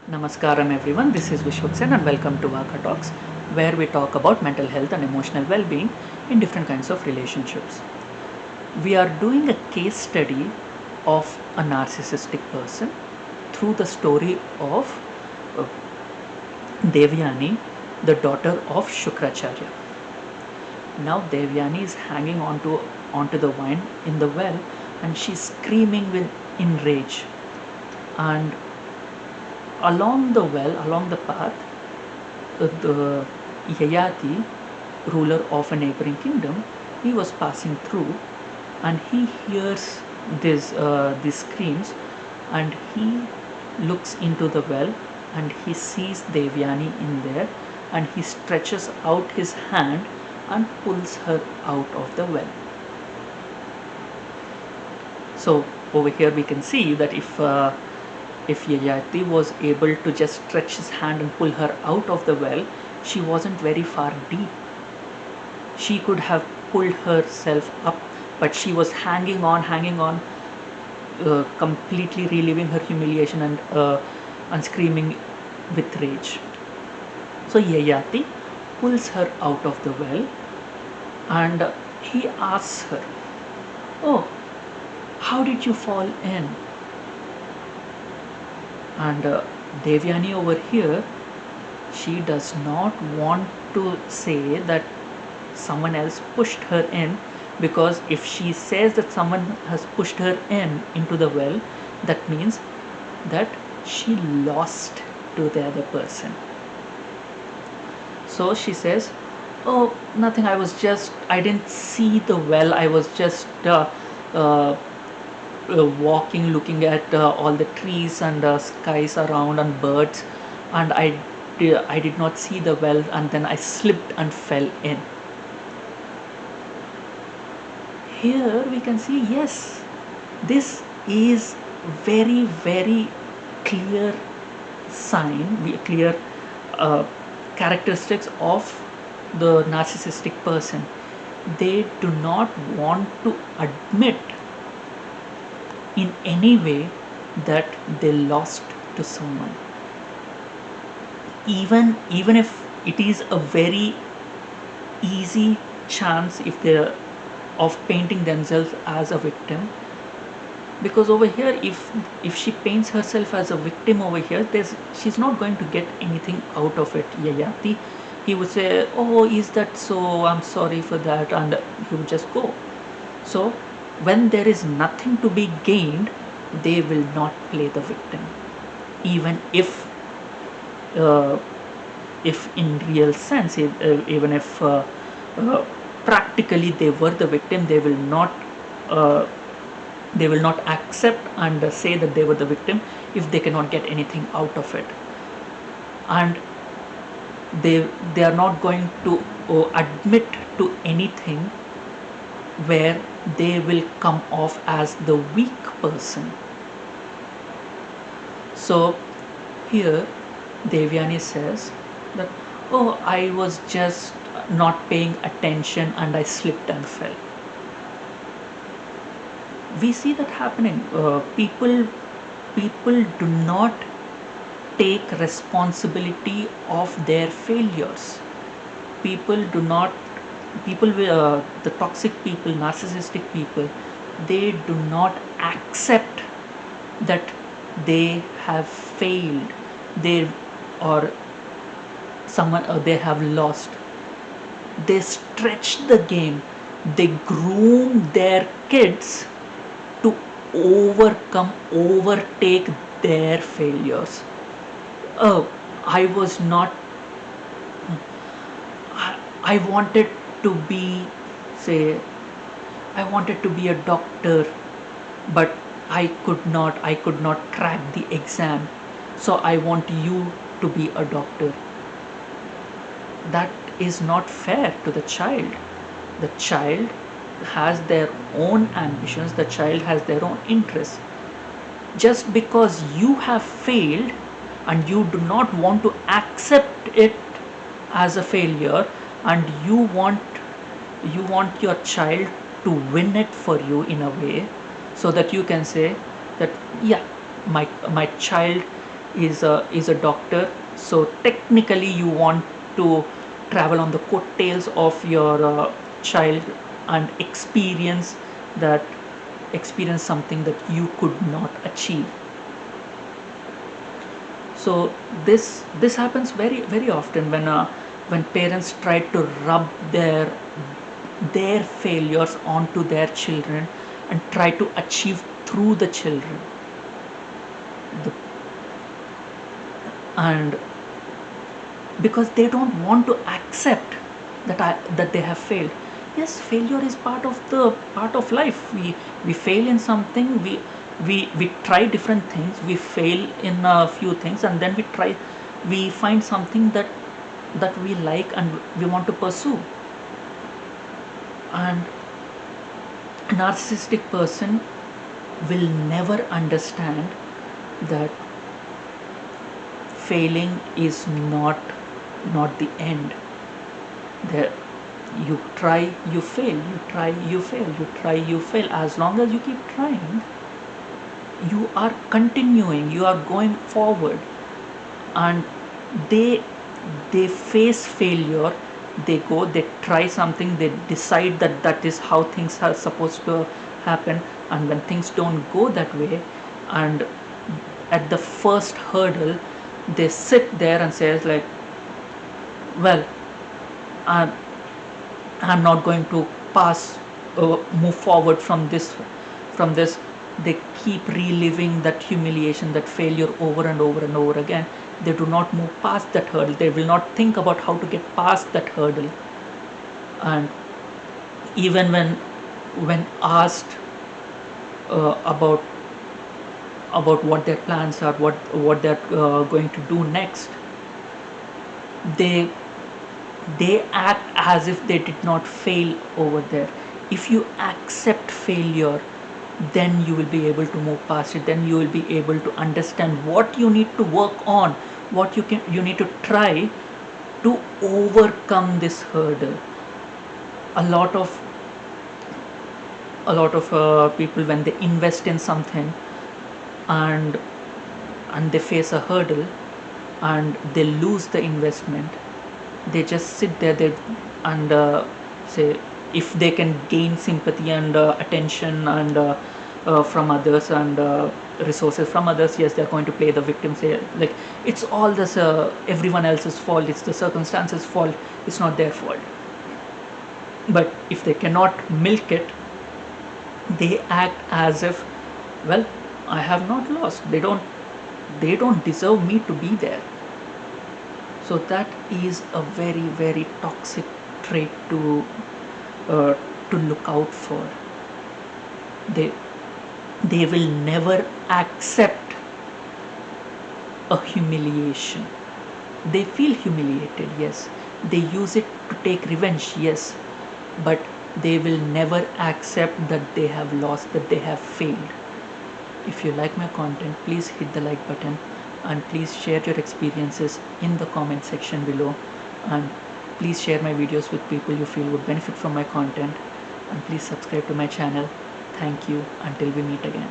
Namaskaram everyone, this is Vishwaksen and welcome to Vaka Talks, where we talk about mental health and emotional well-being in different kinds of relationships. We are doing a case study of a narcissistic person through the story of uh, Devayani, the daughter of Shukracharya. Now Devayani is hanging onto the vine in the well and she's screaming in rage. And along the path, the Yayati, ruler of a neighboring kingdom, he was passing through, and he hears these screams, and he looks into the well, and he sees Devyani in there, and he stretches out his hand and pulls her out of the well. So over here we can see that if Yayati was able to just stretch his hand and pull her out of the well, she wasn't very far deep. She could have pulled herself up, but she was hanging on, completely reliving her humiliation and screaming with rage. So Yayati pulls her out of the well, and he asks her, "Oh, how did you fall in?" And Devyani over here, she does not want to say that someone else pushed her in, because if she says that someone has pushed her into the well, that means that she lost to the other person. So she says, "Oh, nothing, I didn't see the well, I was just uh, walking, looking at all the trees and skies around and birds, and I did not see the well, and then I slipped and fell in." Here we can see, yes, this is very clear clear uh, characteristics of the narcissistic person. They do not want to admit in any way that they lost to someone, even if it is a very easy chance if they're of painting themselves as a victim. Because over here, if she paints herself as a victim over here, she's not going to get anything out of it. Yayati, he would say, "Oh, is that so? I'm sorry for that," and he would just go. So when there is nothing to be gained, they will not play the victim, even uh, if in real sense, even if uh, practically they were the victim, uh, they will not accept and say that they were the victim if they cannot get anything out of it. And they are not going to admit to anything where they will come off as the weak person. So here Devyani says that, "Oh, I was just not paying attention and I slipped and fell." We see that happening. People do not take responsibility of their failures. People do not. People, the toxic people, narcissistic people, they do not accept that they have failed, they or someone they have lost. They stretch the game. They groom their kids to overtake their failures. Oh, I was not. I wanted to be, say, I wanted to be a doctor, but I could not crack the exam. So I want you to be a doctor. That is not fair to the child. The child has their own ambitions, the child has their own interests. Just because you have failed and you do not want to accept it as a failure, and you want your child to win it for you in a way, so that you can say that, yeah, my child is a doctor, so technically you want to travel on the coattails of your child and experience something that you could not achieve. So this happens very very often when parents try to rub their failures onto their children and try to achieve through the children. the, and because they don't want to accept that they have failed. Yes, failure is part of life. We fail in something, we try different things, we fail in a few things, and then we find something that we like and we want to pursue. And a narcissistic person will never understand that failing is not the end. There, you try, you fail, you try, you fail, you try, you fail. As long as you keep trying, you are continuing, you are going forward. And they face failure, they go, they try something, they decide that is how things are supposed to happen. And when things don't go that way, and at the first hurdle, they sit there and say like, well, I'm not going to move forward from this. They keep reliving that humiliation, that failure over and over and over again. They do not move past that hurdle. They will not think about how to get past that hurdle. And even when asked about what their plans are, what they're going to do next, they act as if they did not fail over there. If you accept failure, then you will be able to move past it. Then you will be able to understand what you need to work on, what you need to try to overcome this hurdle. A lot of people, when they invest in something and they face a hurdle and they lose the investment, they just sit there and say, if they can gain sympathy and attention and from others and resources from others, yes, they're going to play the victim, say like it's all this everyone else's fault, it's the circumstances fault, it's not their fault. But if they cannot milk it, they act as if, well, I have not lost, they don't deserve me to be there. So that is a very very toxic trait to look out for. They will never accept a humiliation. They feel humiliated, yes, they use it to take revenge, yes, but they will never accept that they have lost, that they have failed. If you like my content, please hit the like button and please share your experiences in the comment section below, and please share my videos with people you feel would benefit from my content, and please subscribe to my channel. Thank you. Until we meet again.